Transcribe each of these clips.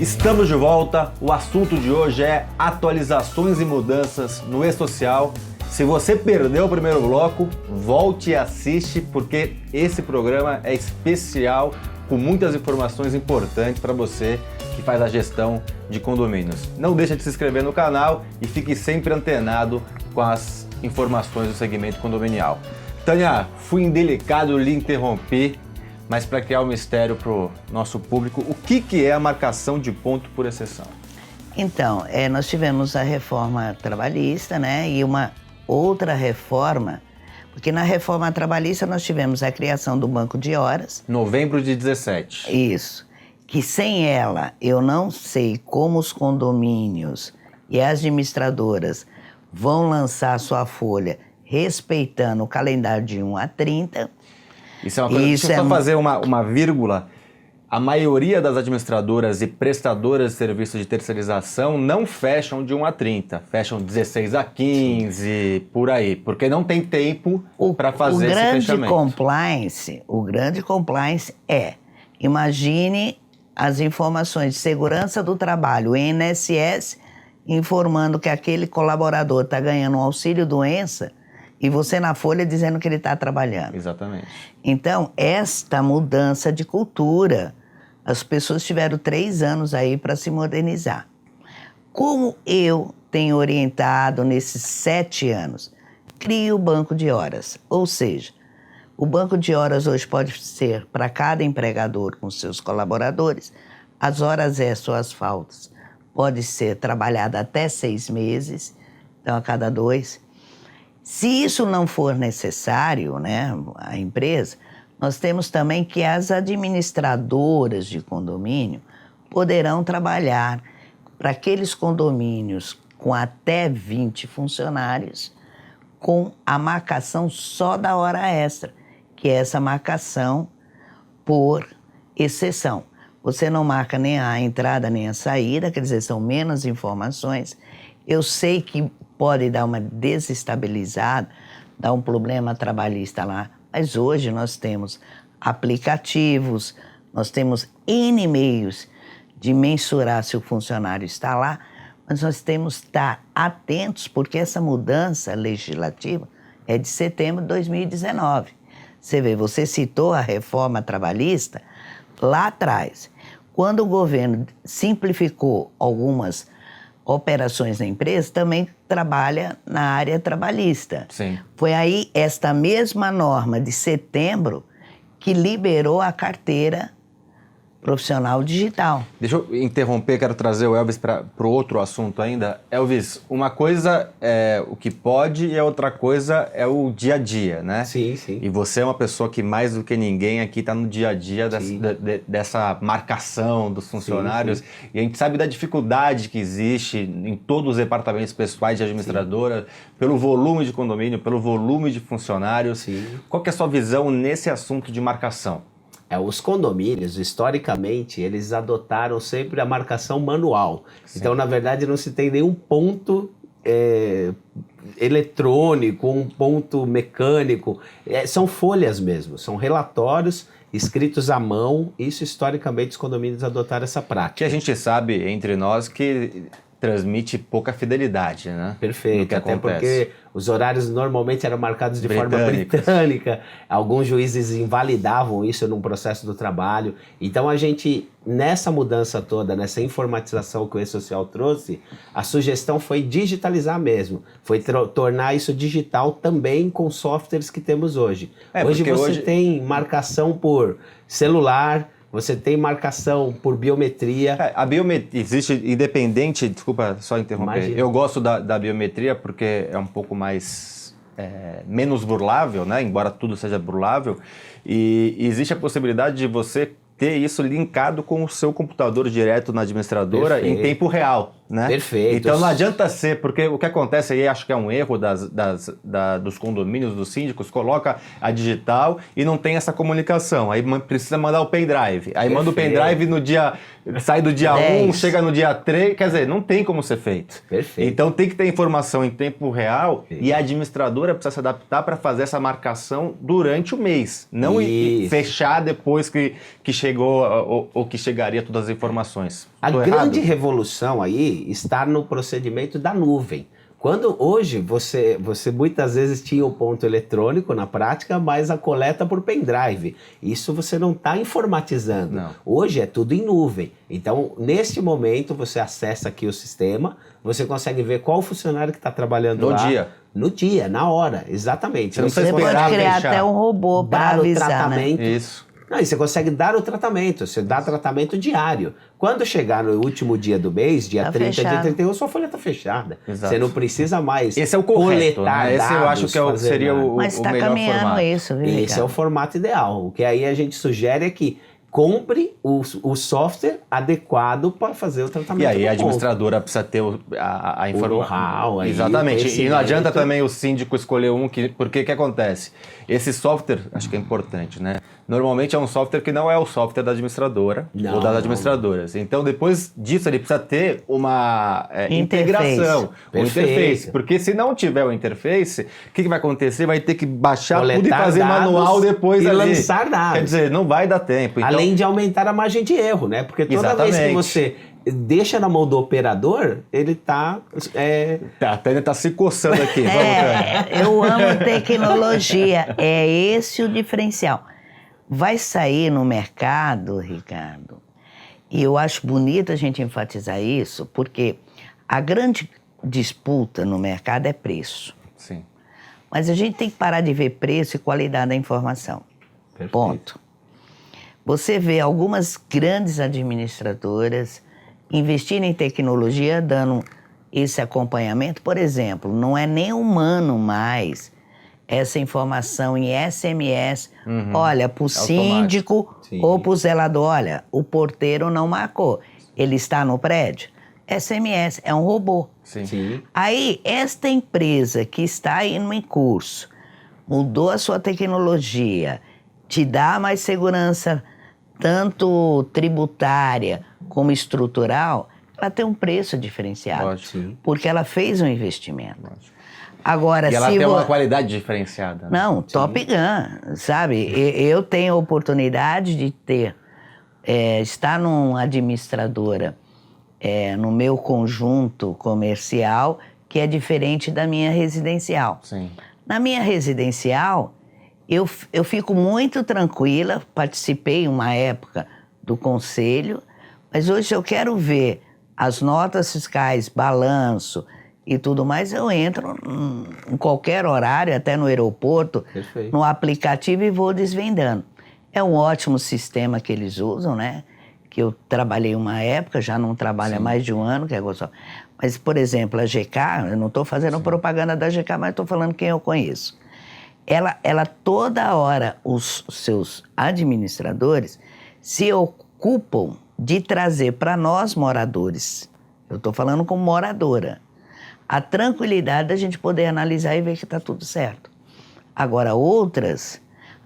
Estamos de volta, o assunto de hoje é atualizações e mudanças no E-Social. Se você perdeu o primeiro bloco, volte e assiste, porque esse programa é especial, com muitas informações importantes para você que faz a gestão de condomínios. Não deixe de se inscrever no canal e fique sempre antenado com as informações do segmento condominial. Tânia, fui indelicado, lhe interrompi, mas para criar um mistério para o nosso público, o que é a marcação de ponto por exceção? Então, nós tivemos a reforma trabalhista, né, e uma outra reforma, porque na reforma trabalhista nós tivemos a criação do banco de horas. Novembro de 17. Isso, que sem ela eu não sei como os condomínios e as administradoras vão lançar sua folha respeitando o calendário de 1 a 30. Isso é uma coisa, deixa eu só fazer uma vírgula. A maioria das administradoras e prestadoras de serviços de terceirização não fecham de 1 a 30, fecham 16 a 15, por aí, porque não tem tempo para fazer esse fechamento. O grande compliance imagine as informações de segurança do trabalho, o INSS, informando que aquele colaborador está ganhando um auxílio-doença, e você na folha dizendo que ele está trabalhando. Exatamente. Então, esta mudança de cultura, as pessoas tiveram 3 anos aí para se modernizar. Como eu tenho orientado nesses 7 anos? Crie o banco de horas. Ou seja, o banco de horas hoje pode ser para cada empregador com seus colaboradores. As horas extras ou as faltas pode ser trabalhada até 6 meses, então a cada 2. Se isso não for necessário, né, a empresa, nós temos também que as administradoras de condomínio poderão trabalhar para aqueles condomínios com até 20 funcionários com a marcação só da hora extra, que é essa marcação por exceção. Você não marca nem a entrada nem a saída, quer dizer, são menos informações. Eu sei que pode dar uma desestabilizada, dar um problema trabalhista lá, mas hoje nós temos aplicativos, nós temos N meios de mensurar se o funcionário está lá, mas nós temos que estar atentos, porque essa mudança legislativa é de setembro de 2019. Você vê, você citou a reforma trabalhista lá atrás. Quando o governo simplificou algumas operações na empresa, também trabalha na área trabalhista. Sim. Foi aí esta mesma norma de setembro que liberou a carteira profissional digital. Deixa eu interromper, quero trazer o Elvis para o outro assunto ainda. Elvis, uma coisa é o que pode e a outra coisa é o dia a dia, né? Sim, sim. E você é uma pessoa que mais do que ninguém aqui está no dia a dia dessa marcação dos funcionários. Sim, sim. E a gente sabe da dificuldade que existe em todos os departamentos pessoais de administradora, sim, pelo volume de condomínio, pelo volume de funcionários. Sim. Qual que é a sua visão nesse assunto de marcação? Os condomínios, historicamente, eles adotaram sempre a marcação manual. Sim. Então, na verdade, não se tem nenhum ponto eletrônico, um ponto mecânico. São folhas mesmo, são relatórios escritos à mão. Isso, historicamente, os condomínios adotaram essa prática. Que a gente sabe, entre nós, que transmite pouca fidelidade, né? Perfeito, até porque os horários normalmente eram marcados de forma britânica, alguns juízes invalidavam isso num processo do trabalho. Então a gente, nessa mudança toda, nessa informatização que o E-Social trouxe, a sugestão foi digitalizar mesmo, foi tornar isso digital também com softwares que temos hoje. Hoje você tem marcação por celular, você tem marcação por biometria. A biometria existe independente, desculpa só interromper, Imagina. Eu gosto da biometria porque é um pouco mais, menos burlável, né? Embora tudo seja burlável, e existe a possibilidade de você ter isso linkado com o seu computador direto na administradora. Perfeito. Em tempo real. né? Perfeito. Então não adianta ser, porque o que acontece aí, acho que é um erro dos condomínios, dos síndicos, coloca a digital e não tem essa comunicação. Aí precisa mandar o pendrive. Aí manda o pendrive no dia, sai do dia 1, chega no dia 3, quer dizer, não tem como ser feito. Perfeito. Então tem que ter informação em tempo real e a administradora precisa se adaptar para fazer essa marcação durante o mês, não fechar depois que chegou ou que chegaria todas as informações. A grande revolução aí está no procedimento da nuvem. Quando hoje você muitas vezes tinha o ponto eletrônico na prática, mas a coleta por pendrive. Isso você não está informatizando. Não. Hoje é tudo em nuvem. Então, neste momento, você acessa aqui o sistema, você consegue ver qual funcionário que está trabalhando lá. No dia. No dia, na hora, exatamente. Você não precisa Você pode esperar criar fechar. até um robô para Dar o avisar, né? tratamento. Isso. Não, e você consegue dar o tratamento, você dá tratamento diário. Quando chegar no último dia do mês, dia Tá 30, dia fechado. 31, sua folha está fechada. Exato. Você não precisa mais Esse é o correto, coletar né? Esse eu acho dados, que fazer seria nada. o Mas está melhor caminhando formato. isso, viu, Esse é Ricardo? o formato ideal. O que aí a gente sugere é que compre o software adequado para fazer o tratamento. E aí do a ponto. administradora precisa ter a informação. know-how aí, Exatamente. E não adianta conhecimento. também o síndico escolher um, porque o que acontece? Esse software, acho que é importante, né? Normalmente é um software que não é o software da administradora Não, ou das não. administradoras. Então, depois disso, ele precisa ter uma Interface. integração, um Perfeito. interface. Porque se não tiver o interface, o que vai acontecer? Vai ter que baixar tudo e Coletar fazer dados manual depois e ali. lançar dados. Quer dizer, não vai dar tempo. Então, Além de aumentar a margem de erro, né? Porque toda vez que Exatamente. você deixa na mão do operador, ele está... a Tânia tá se coçando aqui. Vamos, Tânia. Eu amo tecnologia. É esse o diferencial. Vai sair no mercado, Ricardo, e eu acho bonito a gente enfatizar isso, porque a grande disputa no mercado é preço. Sim. Mas a gente tem que parar de ver preço e qualidade da informação. Perfeito. Ponto. Você vê algumas grandes administradoras investirem em tecnologia, dando esse acompanhamento. Por exemplo, não é nem humano mais essa informação em SMS. Olha, para o síndico Sim. ou para o zelador, olha, o porteiro não marcou. Ele está no prédio? SMS, é um robô. Sim. Sim. Aí, esta empresa que está indo em curso, mudou a sua tecnologia, te dá mais segurança, tanto tributária como estrutural, ela tem um preço diferenciado. Lógico. Porque ela fez um investimento. Agora, E ela se tem uma qualidade diferenciada. Né? Não, Top Gun, sabe? Eu tenho a oportunidade de estar numa administradora, no meu conjunto comercial, que é diferente da minha residencial. Sim. Na minha residencial, eu fico muito tranquila, participei uma época do conselho, mas hoje eu quero ver as notas fiscais, balanço e tudo mais, eu entro em qualquer horário, até no aeroporto, Perfeito. no aplicativo e vou desvendando. É um ótimo sistema que eles usam, né? Que eu trabalhei uma época, já não trabalho há mais de um ano, que é gostoso. Mas, por exemplo, a GK, eu não estou fazendo propaganda da GK, mas estou falando quem eu conheço. Ela toda hora, os seus administradores se ocupam de trazer para nós moradores, eu estou falando como moradora, a tranquilidade da gente poder analisar e ver que está tudo certo. Agora, outras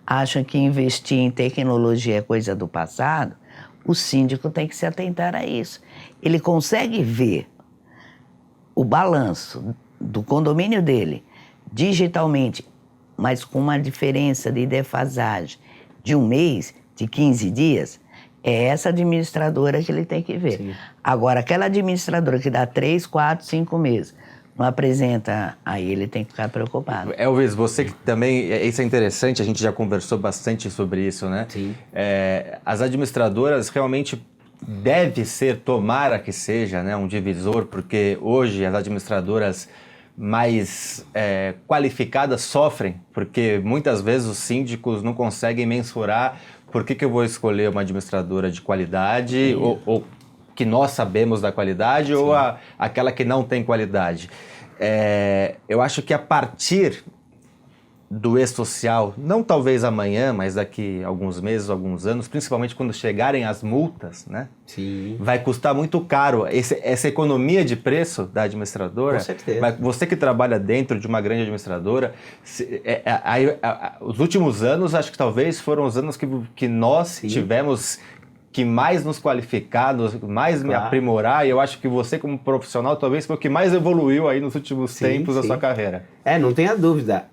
acham que investir em tecnologia é coisa do passado, o síndico tem que se atentar a isso. Ele consegue ver o balanço do condomínio dele digitalmente, mas com uma diferença de defasagem de um mês, de 15 dias, é essa administradora que ele tem que ver. Sim. Agora, aquela administradora que dá 3, 4, 5 meses, não apresenta, aí ele tem que ficar preocupado. Elvis, você que também, isso é interessante, a gente já conversou bastante sobre isso, né? Sim. As administradoras realmente deve ser, tomara que seja, né, um divisor, porque hoje as administradoras mais qualificadas sofrem, porque muitas vezes os síndicos não conseguem mensurar por que eu vou escolher uma administradora de qualidade, ou que nós sabemos da qualidade, ou aquela que não tem qualidade. Eu acho que a partir do E-Social, não talvez amanhã, mas daqui a alguns meses, alguns anos, principalmente quando chegarem as multas, né? Sim. Vai custar muito caro. Essa economia de preço da administradora, Com certeza. você que trabalha dentro de uma grande administradora, os últimos anos, acho que talvez foram os anos que nós Sim. tivemos que mais nos qualificar, mais me Claro. aprimorar, e eu acho que você como profissional talvez foi o que mais evoluiu aí nos últimos Sim, tempos da sim. sua carreira. Não tenha dúvida.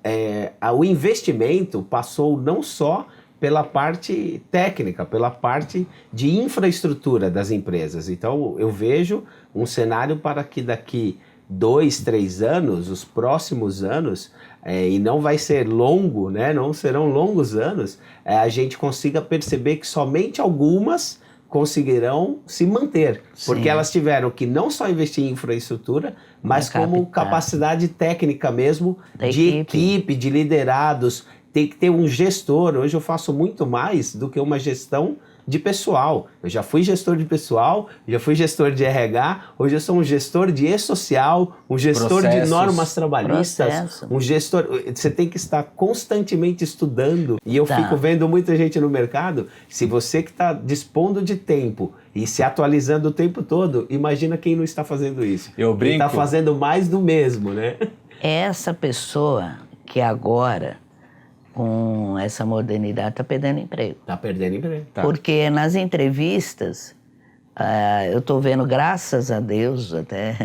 O investimento passou não só pela parte técnica, pela parte de infraestrutura das empresas. Então, eu vejo um cenário para que daqui 2, 3 anos, os próximos anos, e não vai ser longo, né? Não serão longos anos, a gente consiga perceber que somente algumas conseguirão se manter, porque Sim. elas tiveram que não só investir em infraestrutura, mas como captar. capacidade técnica mesmo, Da de equipe. equipe, de liderados. Tem que ter um gestor. Hoje eu faço muito mais do que uma gestão de pessoal. Eu já fui gestor de pessoal, já fui gestor de RH, hoje eu sou um gestor de e-social, um gestor de Processos. normas trabalhistas, Processo. um gestor... Você tem que estar constantemente estudando. E eu Tá. fico vendo muita gente no mercado, se você que está dispondo de tempo e se atualizando o tempo todo, imagina quem não está fazendo isso. Eu brinco. Quem está fazendo mais do mesmo, né? Essa pessoa que agora, com essa modernidade, está perdendo emprego. Tá perdendo emprego. Tá. Porque nas entrevistas, eu estou vendo, graças a Deus até,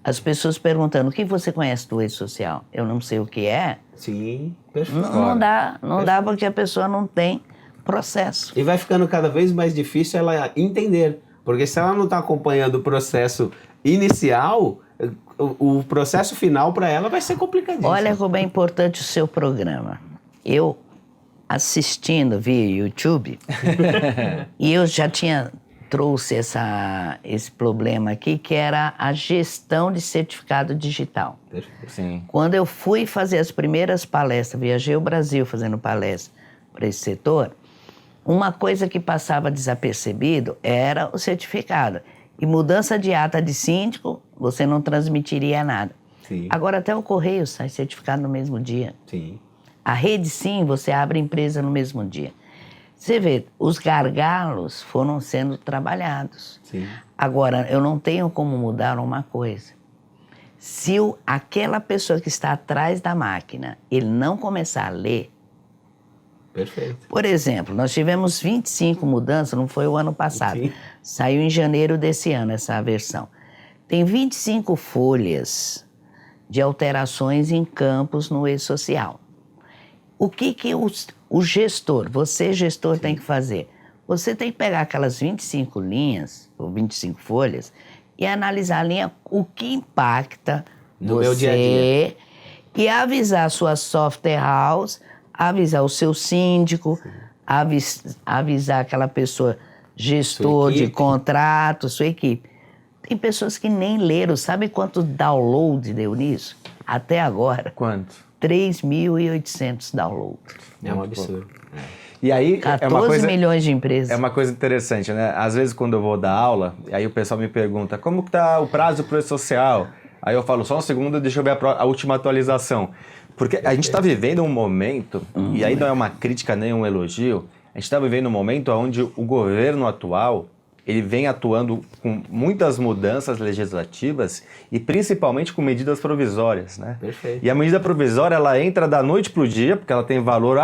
as pessoas perguntando: o que você conhece do E-Social? Eu não sei o que é. Sim, perfeito. Não dá porque a pessoa não tem processo. E vai ficando cada vez mais difícil ela entender. Porque se ela não está acompanhando o processo inicial, o processo final para ela vai ser complicadíssimo. Olha como é importante o seu programa. Eu assistindo via YouTube, e eu já trouxe esse problema aqui, que era a gestão de certificado digital. Perfeito. Sim. Quando eu fui fazer as primeiras palestras, viajei o Brasil fazendo palestra para esse setor, uma coisa que passava desapercebido era o certificado. E mudança de ata de síndico, você não transmitiria nada. Sim. Agora até o correio sai certificado no mesmo dia. Sim. A rede sim, você abre empresa no mesmo dia. Você vê, os gargalos foram sendo trabalhados. Sim. Agora, eu não tenho como mudar uma coisa. Se aquela pessoa que está atrás da máquina, ele não começar a ler... Perfeito. Por exemplo, nós tivemos 25 mudanças, não foi o ano passado. Sim. Saiu em janeiro desse ano essa versão. Tem 25 folhas de alterações em campos no E-Social. O que o gestor, você gestor, tem que fazer? Você tem que pegar aquelas 25 linhas, ou 25 folhas, e analisar a linha, o que impacta No você, meu dia a dia. e avisar a sua software house, avisar o seu síndico, avisar aquela pessoa, gestor Sua de equipe. contrato, sua equipe. Tem pessoas que nem leram. Sabe quanto download deu nisso? Até agora, Quanto? 3.800 downloads. É um Muito absurdo. E aí, 14 milhões de empresas. é uma coisa interessante, né? Às vezes quando eu vou dar aula, aí o pessoal me pergunta, como que tá o prazo para o E-Social? Aí eu falo, só um segundo, deixa eu ver a última atualização. Porque a gente está vivendo um momento, e aí não é uma crítica nem um elogio, a gente está vivendo um momento onde o governo atual, ele vem atuando com muitas mudanças legislativas e principalmente com medidas provisórias, né? Perfeito. E a medida provisória, ela entra da noite pro dia, porque ela tem valor,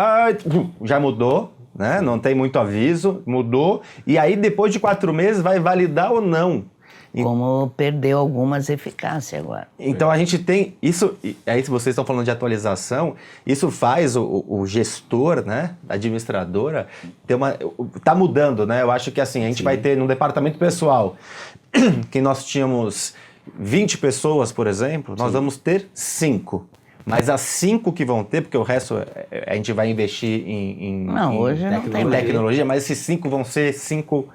já mudou, né? Não tem muito aviso, mudou, e aí depois de 4 meses vai validar ou não. Como perdeu algumas eficácias agora. Então a gente tem isso, aí se vocês estão falando de atualização, isso faz o gestor, né, a administradora, tá mudando, né? Eu acho que assim, a gente vai ter no departamento pessoal, que nós tínhamos 20 pessoas, por exemplo, nós vamos ter 5. Mas as 5 que vão ter, porque o resto a gente vai investir Hoje não tem em mais. tecnologia, mas esses 5 vão ser 5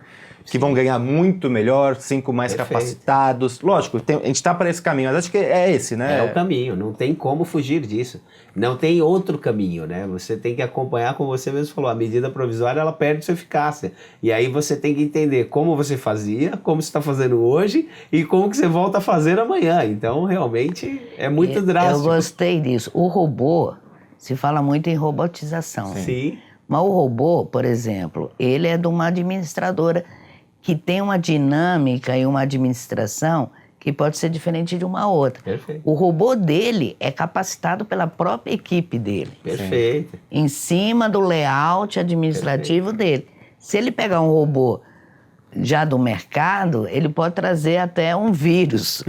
que vão ganhar muito melhor, 5 mais Perfeito. capacitados. Lógico, a gente está para esse caminho, mas acho que é esse, né? É o caminho, não tem como fugir disso. Não tem outro caminho, né? Você tem que acompanhar, como você mesmo falou, a medida provisória ela perde sua eficácia. E aí você tem que entender como você fazia, como você está fazendo hoje e como que você volta a fazer amanhã. Então, realmente, é muito drástico. Eu gostei disso. O robô, se fala muito em robotização. Sim. Mas o robô, por exemplo, ele é de uma administradora que tem uma dinâmica e uma administração que pode ser diferente de uma outra. Perfeito. O robô dele é capacitado pela própria equipe dele. Perfeito. Em cima do layout administrativo dele. Se ele pegar um robô já do mercado, ele pode trazer até um vírus.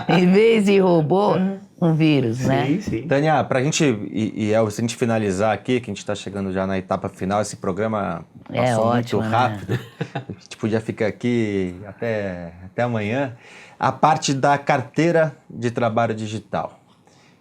Em vez de robô, um vírus, né? Sim, sim. Tânia, pra gente, e Elvis, se a gente finalizar aqui, que a gente tá chegando já na etapa final, esse programa passou ótimo, muito rápido, né? A gente podia ficar aqui até amanhã. A parte da carteira de trabalho digital.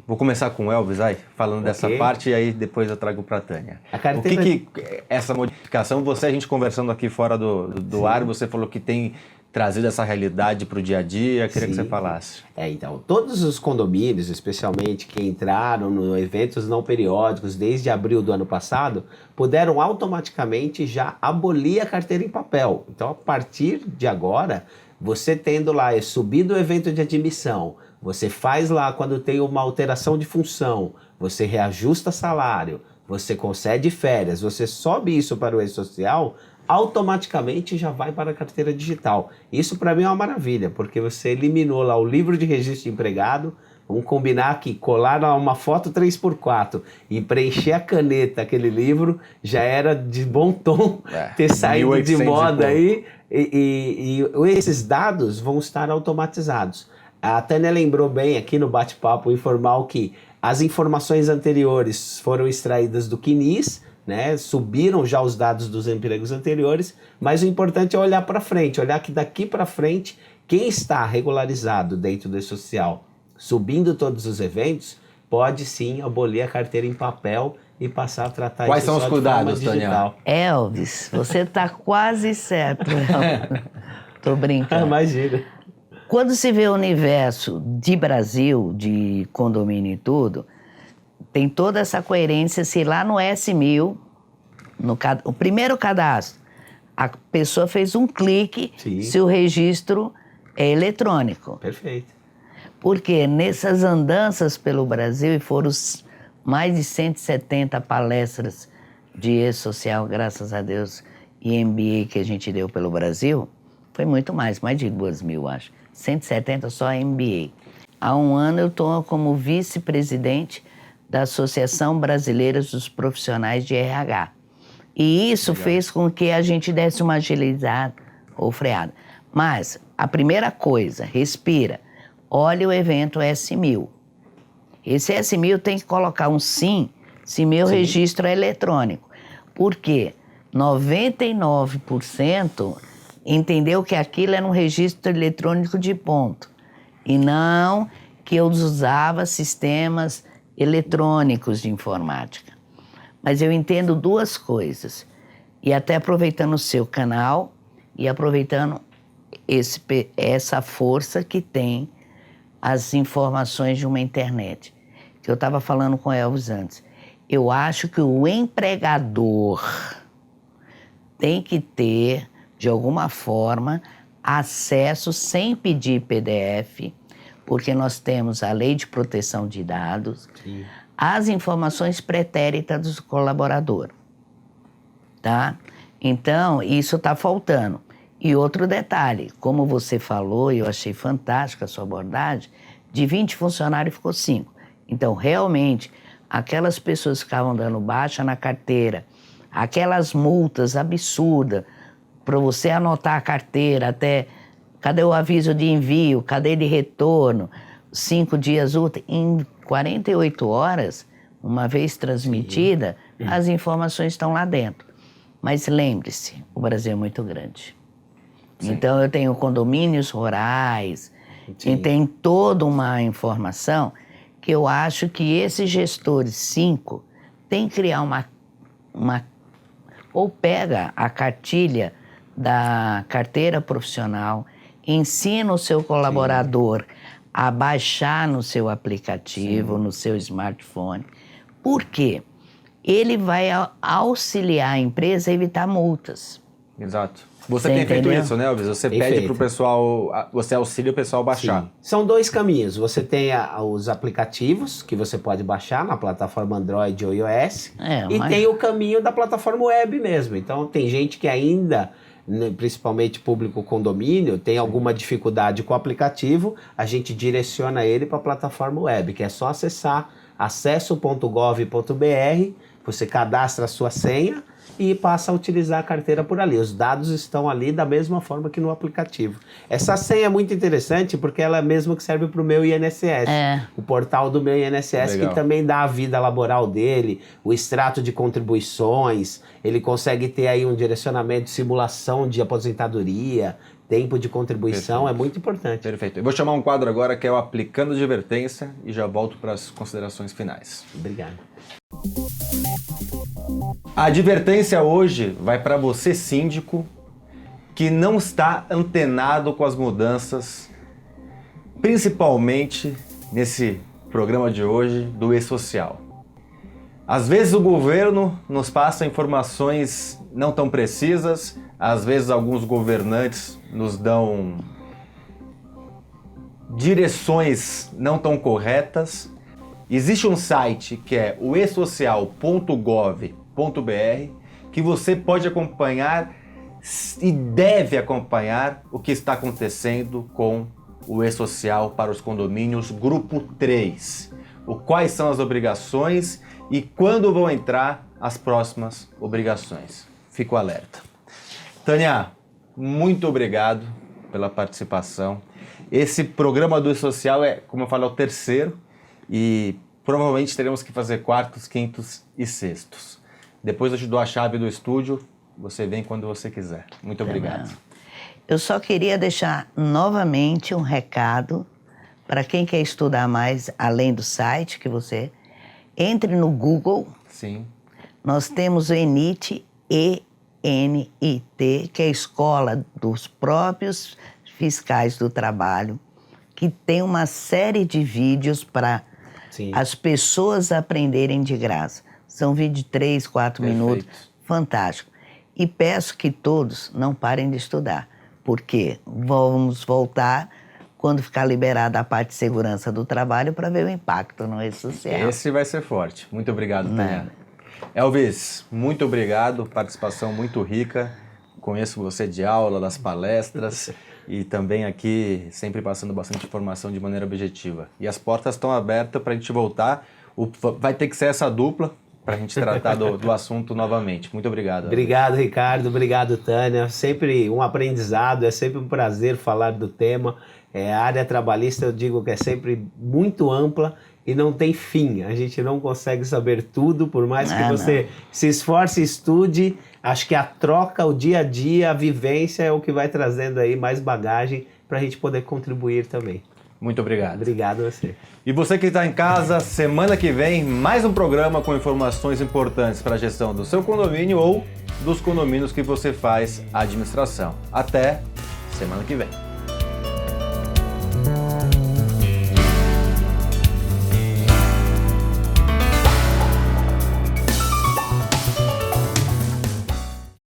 Vou começar com o Elvis, falando dessa parte, e aí depois eu trago para a Tânia. carteira... O que essa modificação, a gente conversando aqui fora do ar, você falou que tem trazido essa realidade para o dia a dia, queria que você falasse. Então, todos os condomínios, especialmente que entraram no eventos não periódicos desde abril do ano passado, puderam automaticamente já abolir a carteira em papel. Então, a partir de agora, você tendo lá, subido o evento de admissão, você faz lá quando tem uma alteração de função, você reajusta salário, você concede férias, você sobe isso para o e-social, automaticamente já vai para a carteira digital. Isso para mim é uma maravilha, porque você eliminou lá o livro de registro de empregado. Vamos combinar que colar lá uma foto 3x4 e preencher a caneta aquele livro já era de bom tom ter saído de moda aí. E esses dados vão estar automatizados. A Tânia lembrou bem aqui no bate-papo informal que as informações anteriores foram extraídas do CNIS, né? Subiram já os dados dos empregos anteriores, mas o importante é olhar para frente, olhar que daqui para frente, quem está regularizado dentro do e-social, subindo todos os eventos, pode sim abolir a carteira em papel e passar a tratar Quais isso são só os de forma cuidados, digital. Elvis, você está quase certo, Elvis. Tô brincando. Imagina. Quando se vê o universo de Brasil, de condomínio e tudo, tem toda essa coerência se lá no S1000, o primeiro cadastro, a pessoa fez um clique, se o registro é eletrônico. Perfeito. Porque nessas andanças pelo Brasil, e foram mais de 170 palestras de e-social, graças a Deus, e MBA que a gente deu pelo Brasil, foi muito mais de 2.000, acho. 170 só MBA. Há um ano eu estou como vice-presidente da Associação Brasileira dos Profissionais de RH. E isso fez com que a gente desse uma agilizada ou freada. Mas a primeira coisa, respira. Olha o evento S1000. Esse S1000 tem que colocar um sim, se meu registro é eletrônico. Por quê? 99% entendeu que aquilo era um registro eletrônico de ponto. E não que eu usava sistemas eletrônicos de informática. Mas eu entendo duas coisas. E até aproveitando o seu canal e aproveitando essa força que tem as informações de uma internet. Que eu estava falando com o Elvis antes. Eu acho que o empregador tem que ter, de alguma forma, acesso sem pedir PDF, porque nós temos a Lei de Proteção de Dados, as informações pretéritas do colaborador. Tá? Então, isso está faltando. E outro detalhe, como você falou, eu achei fantástica a sua abordagem, de 20 funcionários ficou 5. Então, realmente, aquelas pessoas que ficavam dando baixa na carteira, aquelas multas absurdas, para você anotar a carteira até, cadê o aviso de envio, cadê de retorno, 5 dias úteis, em 48 horas, uma vez transmitida, as informações estão lá dentro. Mas lembre-se, o Brasil é muito grande. Então eu tenho condomínios rurais, e tem toda uma informação que eu acho que esses gestores 5 têm que criar uma ou pega a cartilha da carteira profissional, ensina o seu colaborador a baixar no seu aplicativo, no seu smartphone. Por quê? Ele vai auxiliar a empresa a evitar multas. Exato. Você tem feito isso, né, Elvis? Você pede para o pessoal, você auxilia o pessoal a baixar. Sim. São dois caminhos. Você tem os aplicativos que você pode baixar na plataforma Android ou iOS. Tem o caminho da plataforma web mesmo. Então tem gente que ainda, principalmente público condomínio, tem alguma dificuldade com o aplicativo, a gente direciona ele para a plataforma web, que é só acessar acesso.gov.br, você cadastra a sua senha e passa a utilizar a carteira por ali. Os dados estão ali da mesma forma que no aplicativo. Essa senha é muito interessante porque ela é a mesma que serve para o meu INSS. O portal do meu INSS, que também dá a vida laboral dele, o extrato de contribuições, ele consegue ter aí um direcionamento, simulação de aposentadoria, tempo de contribuição. Perfeito. É muito importante. Perfeito. Eu vou chamar um quadro agora que é o Aplicando Advertência e já volto para as considerações finais. Obrigado. A advertência hoje vai para você, síndico, que não está antenado com as mudanças, principalmente nesse programa de hoje do E-Social. Às vezes o governo nos passa informações não tão precisas, às vezes alguns governantes nos dão direções não tão corretas. Existe um site que é o esocial.gov.br que você pode acompanhar e deve acompanhar o que está acontecendo com o E-Social para os condomínios Grupo 3. Quais são as obrigações e quando vão entrar as próximas obrigações. Fico alerta. Tânia, muito obrigado pela participação. Esse programa do E-Social é, como eu falei, é o terceiro. E provavelmente teremos que fazer quartos, quintos e sextos. Depois eu te dou a chave do estúdio, você vem quando você quiser. Muito obrigado. Eu só queria deixar novamente um recado para quem quer estudar mais, além do site que você... Entre no Google. Sim. Nós temos o ENIT, ENIT, que é a Escola dos Próprios Fiscais do Trabalho, que tem uma série de vídeos para as pessoas aprenderem de graça. São vídeos de 3, 4 minutos, fantástico. E peço que todos não parem de estudar, porque vamos voltar quando ficar liberada a parte de segurança do trabalho para ver o impacto no E-Social. Esse vai ser forte. Muito obrigado, Tânia. Elvis, muito obrigado, participação muito rica. Conheço você de aula, das palestras e também aqui sempre passando bastante informação de maneira objetiva. E as portas estão abertas para a gente voltar. Vai ter que ser essa dupla para a gente tratar do assunto novamente. Muito obrigado. Obrigado, Ricardo. Obrigado, Tânia. Sempre um aprendizado, é sempre um prazer falar do tema. A área trabalhista, eu digo que é sempre muito ampla e não tem fim. A gente não consegue saber tudo, por mais que você se esforce e estude. Acho que a troca, o dia a dia, a vivência é o que vai trazendo aí mais bagagem para a gente poder contribuir também. Muito obrigado. Obrigado a você. E você que está em casa, semana que vem, mais um programa com informações importantes para a gestão do seu condomínio ou dos condomínios que você faz a administração. Até semana que vem.